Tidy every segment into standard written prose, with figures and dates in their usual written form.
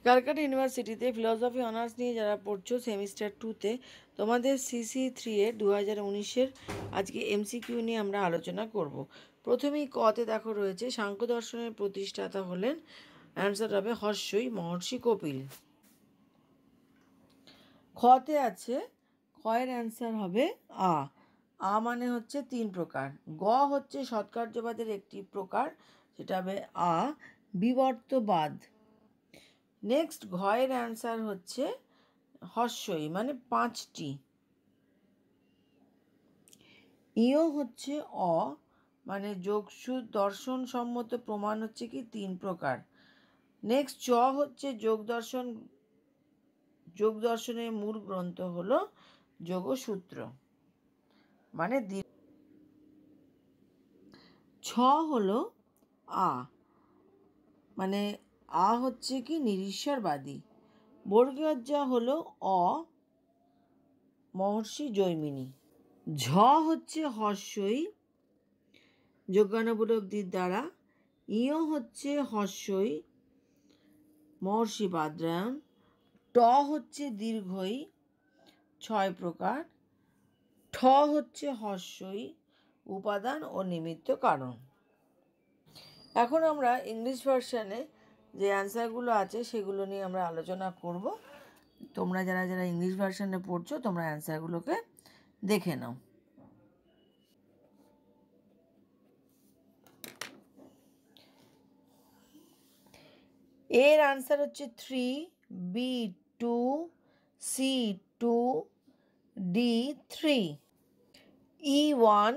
ক্যালকাটা ইউনিভার্সিটিতে philosophy honours নিয়ে যারা পড়ছো সেমিস্টার 2তে তোমাদের cc3 এর 2019-এর আজকে এমসিকিউ নিয়ে আমরা আলোচনা করব। প্রথমেই কতে দেখো রয়েছে সাংখ্য দর্শনের প্রতিষ্ঠাতা হলেন, অ্যান্সার হবে হর্ষই মহর্ষি কপিল। খতে আছে, খয়ের অ্যান্সার হবে আ। মানে হচ্ছে 3 প্রকার। গ হচ্ছে সৎকার্যবাদের একটি প্রকার, সেটা হবে আ বিবর্তবাদ। নেক্সট ঘয়ের অ্যান্সার হচ্ছে হর্ষই মানে 5টি। ইও হচ্ছে অ মানে যোগসূত্র দর্শন সম্মত প্রমাণ হচ্ছে কি 3 প্রকার। নেক্সট চ হচ্ছে যোগ দর্শনের মূল গ্রন্থ হলো যোগসূত্র মানে ছ হলো আ মানে আ হচ্ছে কি নিরীশ্বরবাদী। বর্গীয়জ্জা হলো অ মহর্ষি জৈমিনী। ঝ হচ্ছে হর্ষই যজ্ঞানুপলব্ধির দ্বারা। ইও হচ্ছে হর্ষই মহর্ষি বাদরায়ণ। ট হচ্ছে দীর্ঘই 6 প্রকার। ঠ হচ্ছে হর্ষই উপাদান ও নিমিত্ত কারণ। এখন আমরা ইংলিশ ভার্সানে যে অ্যান্সারগুলো আছে সেগুলো নিয়ে আমরা আলোচনা করব। তোমরা যারা যারা ইংলিশ ভার্সানে পড়ছো তোমরা অ্যান্সারগুলোকে দেখে নাও। এর আনসার হচ্ছে 3, B 2, C 2, D 3, E 1,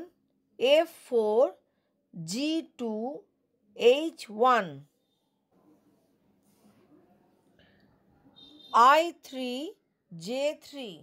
F 4, G 2, H 1, I 3, J 3.